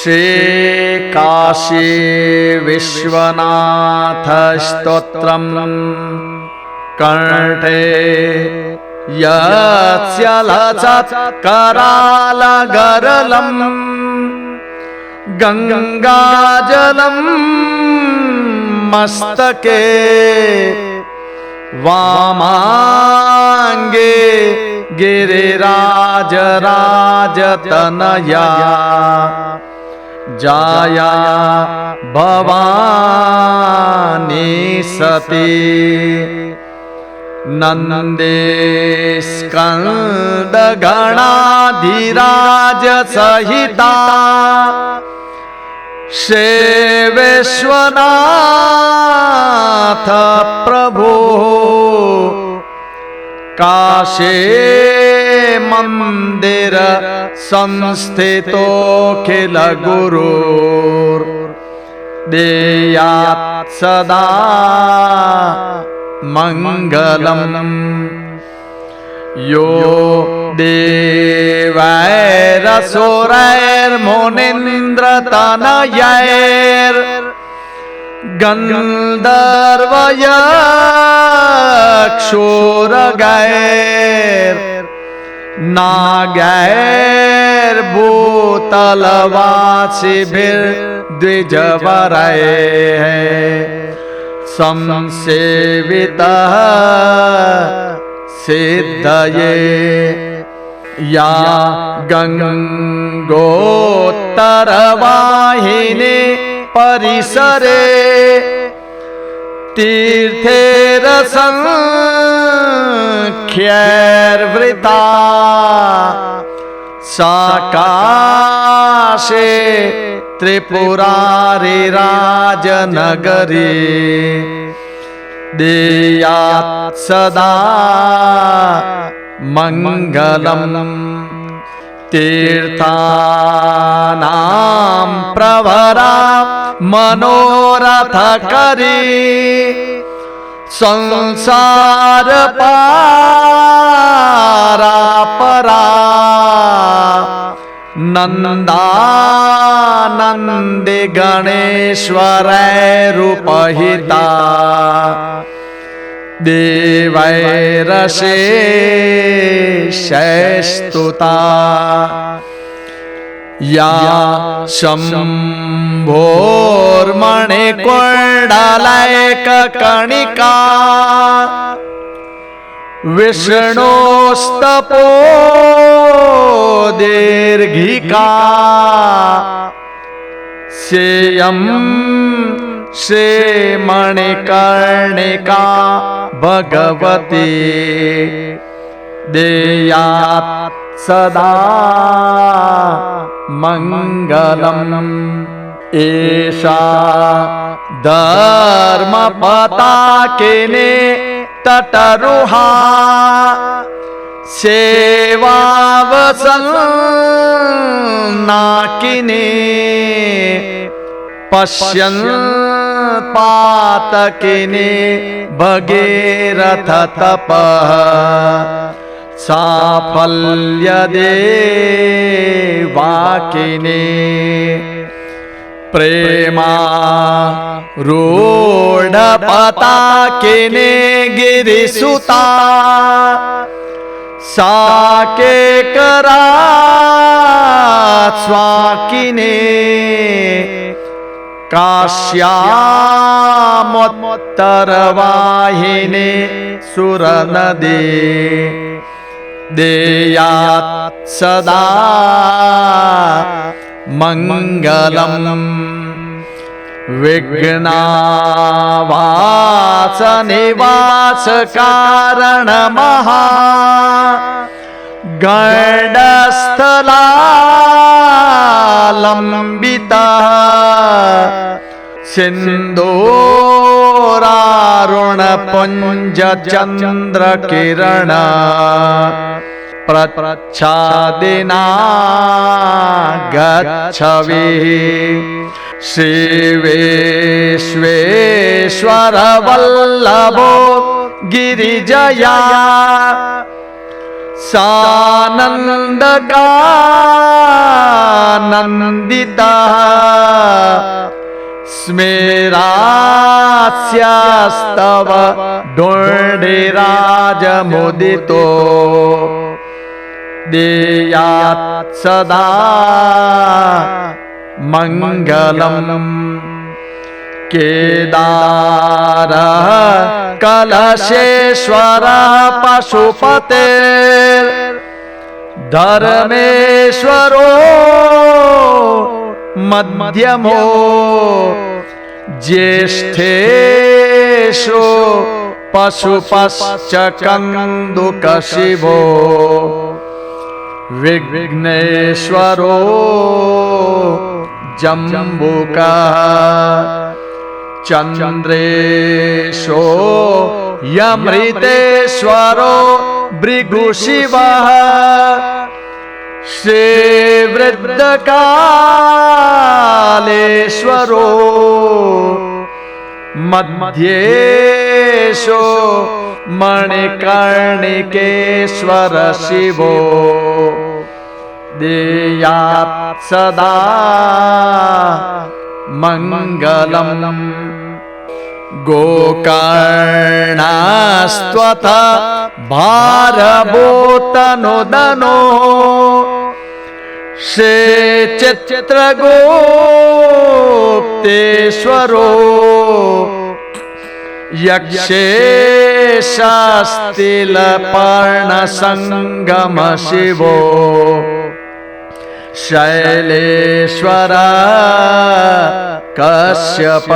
श्री काशी विश्वनाथ स्तोत्रम कंठे यस्य लसत् करालगरलम गंगाजलम मस्तके वामांगे गिरिराज राजतनया जाया भवानी सती नंदे स्कंद गणाधिराज सहिता श्री विश्वनाथ प्रभु काशी मंदिर संस्थितो खिल गुरुर देयात् सदा मंगलम यो देवैरसुरैर्मुनीन्द्रतनयैर् गन्धर्वयक्षुरगैर् नागैर्भूतलवासिभिर्द्विजवरैः संसेवितः सिद्धये या गंगोत्तरवाहिनी परिसरे तीर्थेरसंख्यैर्वृता सा काशी त्रिपुरारी राजनगरी देयात् सदा मंगलम तीर्थानां प्रवरा मनोरथ करी संसार पारा परा नंदानंदे गणेश्वरैरुपहिता देवैरशेषैस्तुता या शम्भोर्मणिकुण्डलैककणिका विष्णोस्तपो दीर्घिका सेयं श्रीमणिकर्णिका भगवती देयात् सदा मंगलम एषा धर्मपताकिनी तटरुहा सेवावसन्नाकिनी पश्यन् पातकिनी भगीरथ तपः साफल्यदेवाकिनी प्रेमा रूढपताकिनी गिरिसुता साकेकरा स्वाकिनी काश्यामोत्तरवाहिनी सुरनदी देयात् सदा मंगलम विघ्नावास निवास कारण महा गंडस्थलालंबिता सिंदूरारुण पुंज चंद्र किरण प्रच्छादिना गच्छवि श्री विश्वेश्वर वल्लभो गिरिजया सानन्दकानन्दितः स्मेरास्यास्तव दुर्निराजमुदितो देयात् सदा मङ्गलम् केदारः कलशेश्वरः पशुपतेर् धर्मेश्वरो मध्यमो ज्येष्ठेषु पशुपश्च कन्दुकशिवो विघ्नेश्वरो जम्बुकः चन्द्रेशो यमृतेश्वरो भृगुशिवः श्रीवृद्धकालेश्वरो मध्येशो मणिकर्णिकेश्वर शिवो देयात् सदा मङ्गलम् गोकर्णास्त्वथ भारभूतनुदनो श्रीचित्रगुप्तेश्वरो यक्षेशास्तिलपर्णसङ्गम शिवो शैलेश्वर कश्यप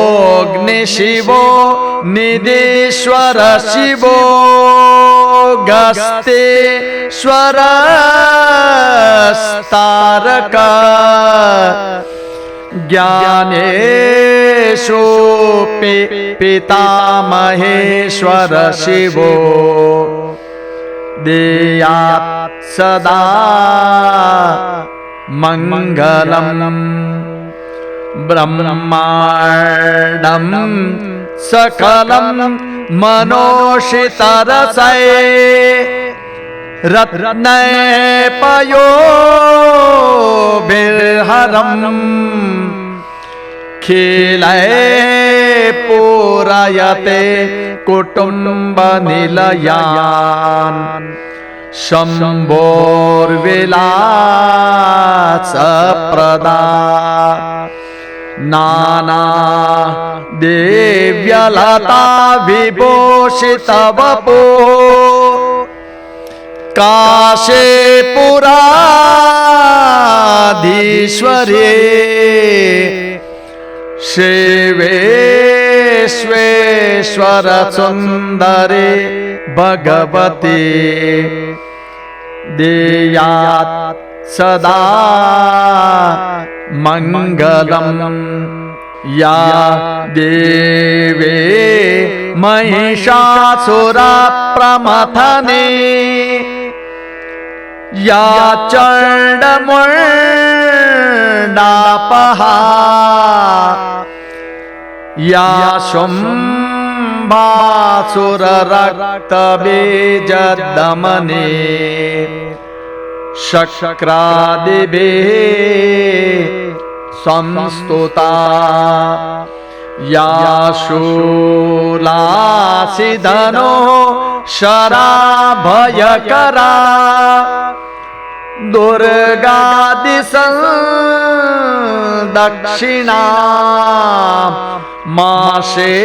नागेशोऽग्निशिवो निधीश्वर शिवो गस्तेश्वरस्तारक ज्ञानेशो पितामहेश्वर शिवो देयात् सदा मङ्गलम् ब्रह्माण्डं सकलं मनोषितरसै रत्नैपयोभिर्हरम् खिलै पूरयते कुटुम्बनिलयान् शम्भोर्विलासप्रदा नाना देव्यलता विभूषितवपो काशीपुराधीश्वरे शिवेश्वेश्वर सुन्दरे भगवते देयात् सदा मङ्गलम् या देवे महिषासुरप्रमथने या चण्डमुण्डापहा या शुम्भासुररक्तबीजदमने शक्रादिभिः संस्तुता या शूलासिधनो शराभयकरा दुर्गादिसंदक्षिणा माशेत्या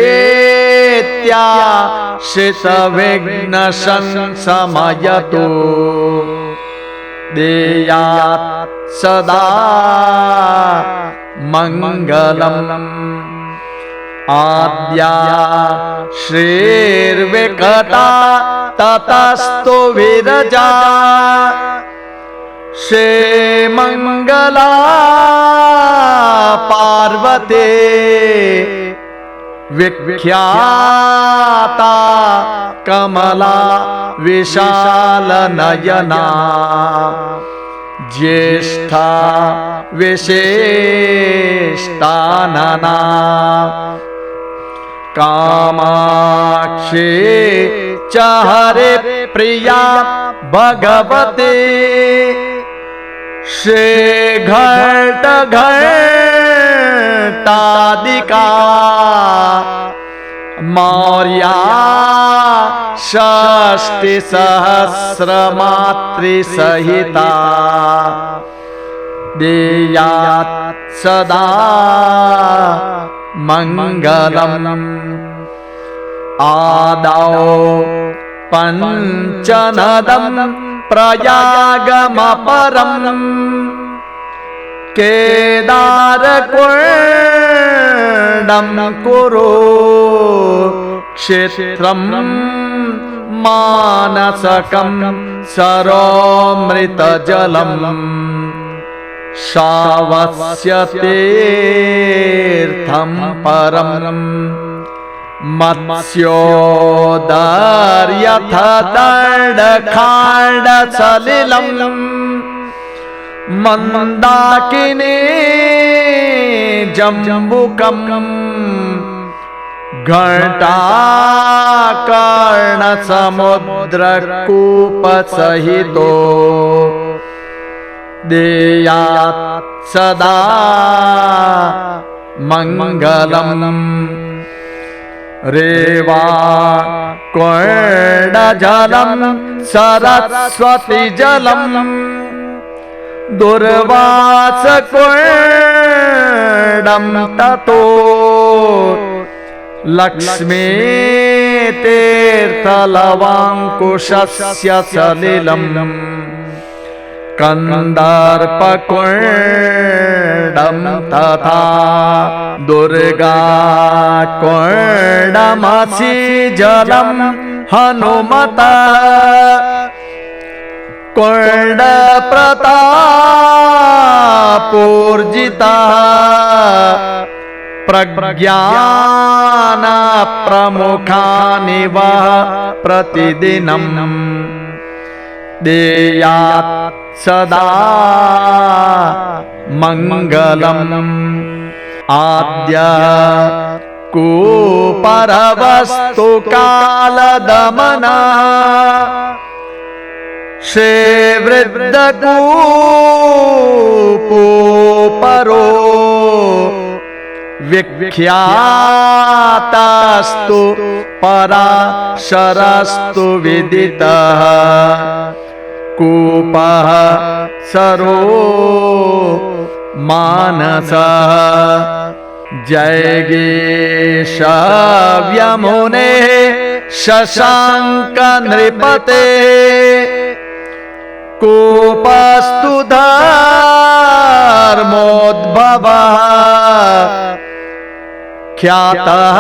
शितविघ्नशंसमयतु देयात् सदा मङ्गलम् आद्या श्रीर्विकटा ततस्तु विरजा श्रीमङ्गला पार्वती विख्याता कमला विशालनयना ज्येष्ठा विशेष्टानना कामाक्षी च हरे प्रिया भगवते श्रीघटघटादिका मौर्या षष्टिसहस्रमातृसहिता देयात् सदा मंगलम् आदौ पंचनदं प्रयागमपरम् केदारकुण्डं कुरु क्षेत्रं मानसकं सरोमृतजलम् शावस्य तीर्थं परम् मत्स्योदर्यथ दण्डखाण्डसलिलम् मन्दाकिनी जम्बुकम् घटाकर्णसमुद्रकूपसहितो देयात् सदा मंगलम् रेवा कुण्डजलम् सरस्वती जलम् दुर्वासकुण्डं ततो लक्ष्मी तीर्थलवाङ्कुशस्य सलिलम् कन्दर्पकुण्डं तथा दुर्गाकुण्डमसि जलं हनुमता कुण्डप्रतापूर्जिता प्रज्ञानप्रमुखानि वा प्रतिदिनम् देयात् सदा मंगलम् आद्य कुपरवस्तु कालदमना श्रीवृद्धकूपोपरो विख्यातस्तु पराशरस्तु विदितः कूपः सरो मानसः जयगेशव्यमुने शशांक नृपते कूपस्तु धर्मोद्भवः ख्यातः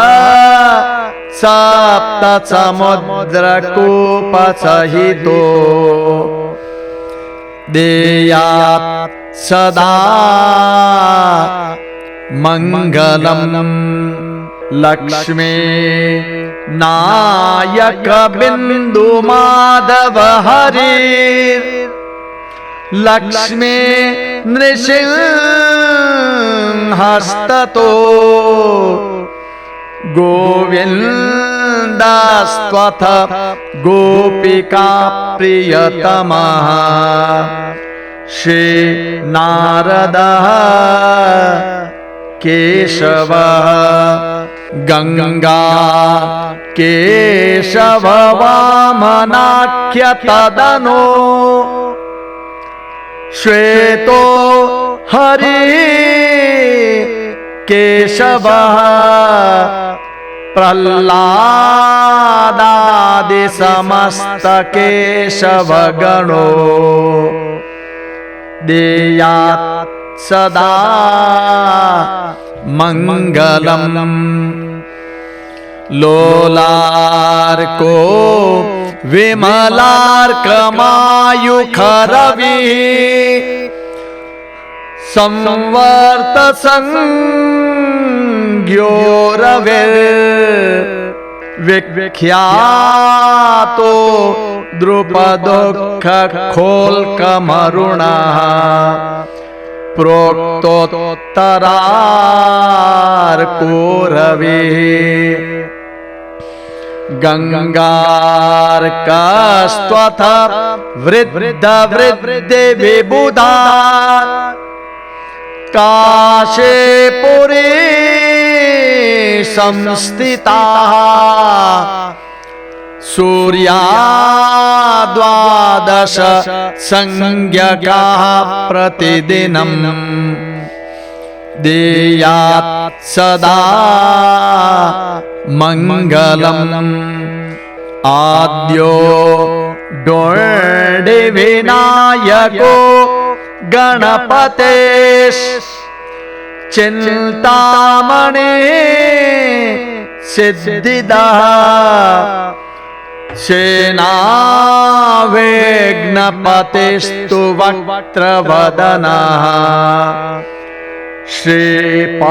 सप्तसमुद्रकूपसहितो देयात् सदा मंगलम् लक्ष्मी नायक बिंदु माधव हरि लक्ष्मी नृसिंहस्ततो गोविंदस्त्वथ गोपिका प्रियतमः श्री नारदः केशवः गंगा केशव वामनाख्य तदनु श्वेतो हरि केशवः प्रह्लादादि समस्त केशव गणो देयात् सदा मंगलम् लोलार्को विमलार्कमायुखरवि संवर्त संज्ञोरविर्विख्यातो द्रुपदुःख खोल्कमरुणः प्रोक्तोत्तरार्कोरवे गंगार्कस्त्वथ वृद्ध वृद्धि विबुधा काशे पुरी संस्थिता सूर्या द्वादश संज्ञकाः प्रतिदिनं देयात् सदा मंगलम् आद्यो विनायको गणपते चिंतामणि सिद्धिदः सेनावेग्नपतिस्तु वक्त्रवदनः श्रीपाशपाणि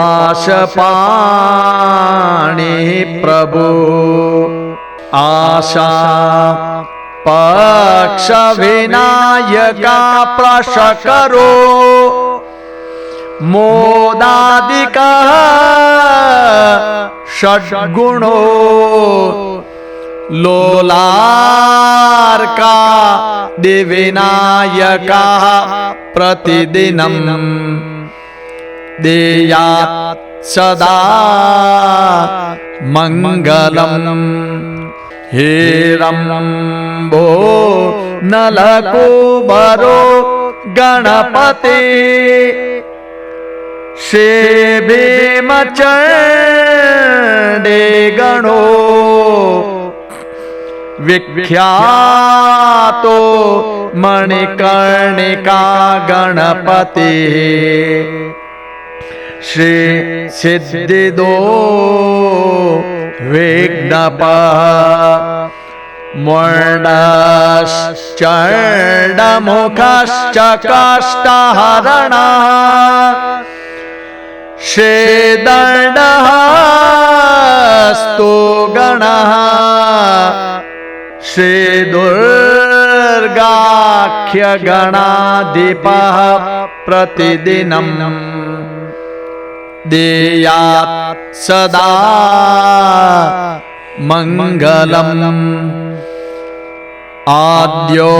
प्रभु आशा पक्ष विनायका प्रशकरो मोदादिकः षड्गुणो लोलार्का दिविनायका प्रतिदिनं देयात् सदा मंगलम् हेरम्बो नलकुबरो गणपति भीमचंडे गणो विख्यातो मणिकर्णिका गणपति श्री सिद्धिदो विघ्नपः मुण्डश्चण्डमुखश्च काष्ठहरणः श्रीदण्डहस्तो गणः श्रीदुर्गाख्यगणाधिपः प्रतिदिनं देयात् सदा मंगलम् आद्यो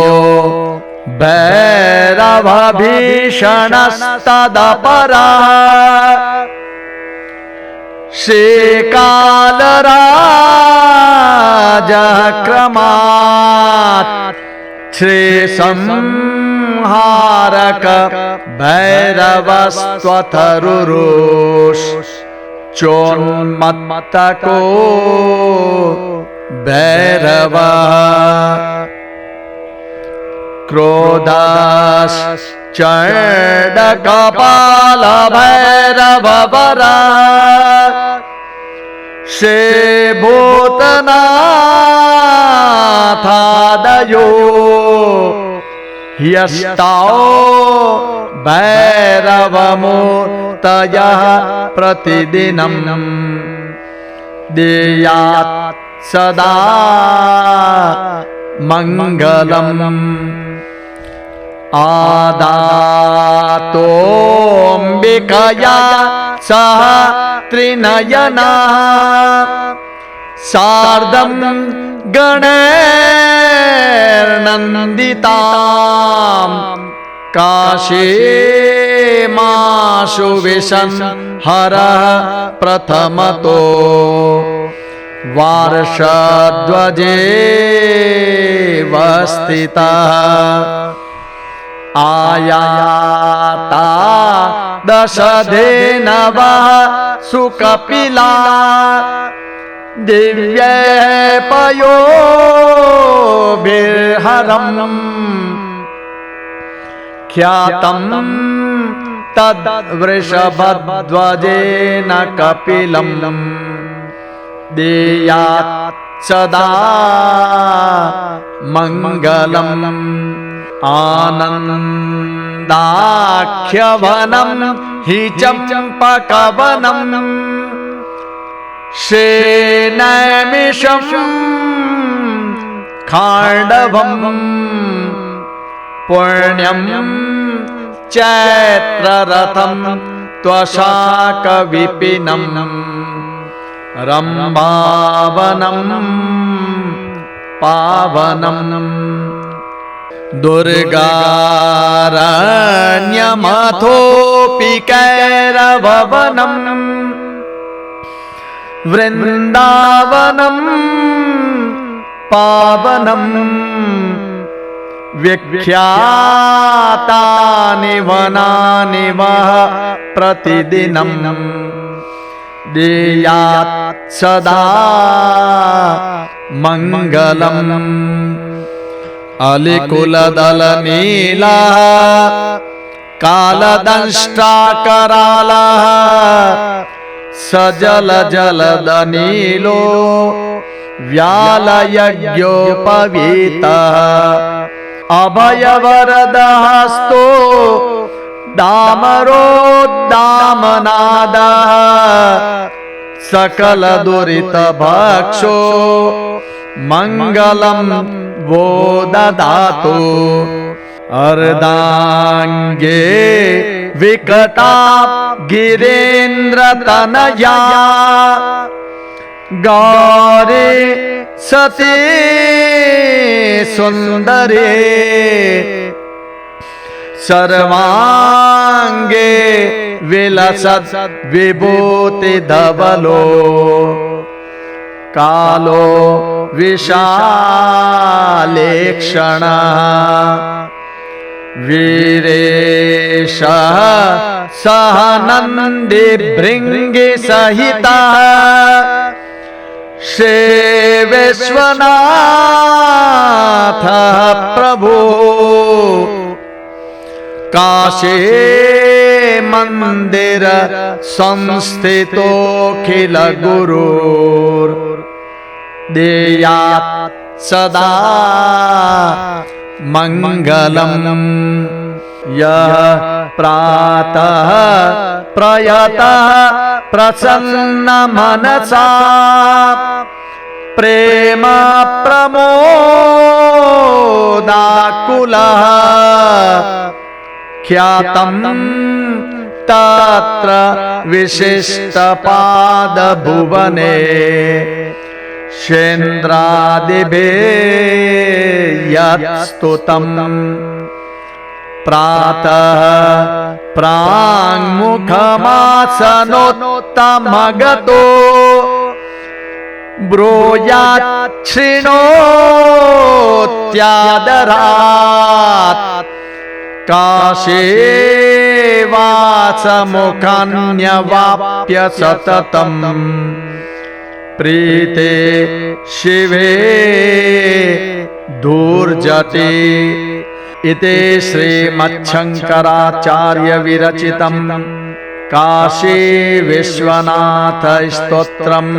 भैरवभीषणस्तदपरः श्रीकालराजः क्रमात् श्रीसंहारक भैरवस्त्वथरुरोष चोन्मत्तको भैरवः क्रोधश्चण्डकपाल भैरववरः श्रीभूतनाथादयो ह्यष्टाओ भैरवमूर्तयः प्रतिदिनं देयात् सदा मंगलम् आदातोऽम्बिकया सह त्रिनयना सार्धं गणैर्नन्दितां काशीमाशु विशन् हरः प्रथमतो वार्षध्वजेव स्थितः आयाता दशधेनवः सुकपिला दिव्यपयोभिर्हरम् ख्यातं तद्वृषभध्वजेन कपिलम् देयात् सदा मंगलम् आनन्दाख्यवनं हि चम्पकवनं श्रीनैमिषं खाण्डवं पुण्यं चैत्ररथं त्वशाकविपिनं रम्भावनं पावनम् दुर्गारण्यमथोऽपि कैरववनं वृन्दावनं पावनं विख्यातानि वनानि वः प्रतिदिनं देयात् सदा मङ्गलम् अलिकुलदलनीलः कालदंष्ट्राकरालः सजलजलदनीलो व्यालयज्ञोपवीतः अभयवरदहस्तो दामरोद्दामनादः सकलदुरितभक्षो मङ्गलं वो ददातु अर्धाङ्गे विकटा गिरीन्द्रतनया गौरी सती सुन्दरे सर्वाङ्गे विलसत् विभूतिधवलो कालो विशालेक्षणः वीरेशः सह नन्दिभृङ्गिसहितः श्री विश्वनाथः प्रभो काशी मंदिर संस्थितोऽखिल गुरुर् देयात् सदा मंगलम् यः प्रातः प्रयतः प्रसन्न मनसा प्रेम प्रमोदाकुलः ख्यातं तत्र विशिष्टपादभुवने शेन्द्रादिभिर्यत्स्तुतं प्रातः प्राङ्मुखमासनोत्तमगतो ब्रूयात् शृणोत्यादरात् काशीवासमुखान्यवाप्य सततम् प्रीते शिवे धूर्जटे इति श्रीमच्छङ्कराचार्य विरचितं काशी विश्वनाथ स्तोत्रम्।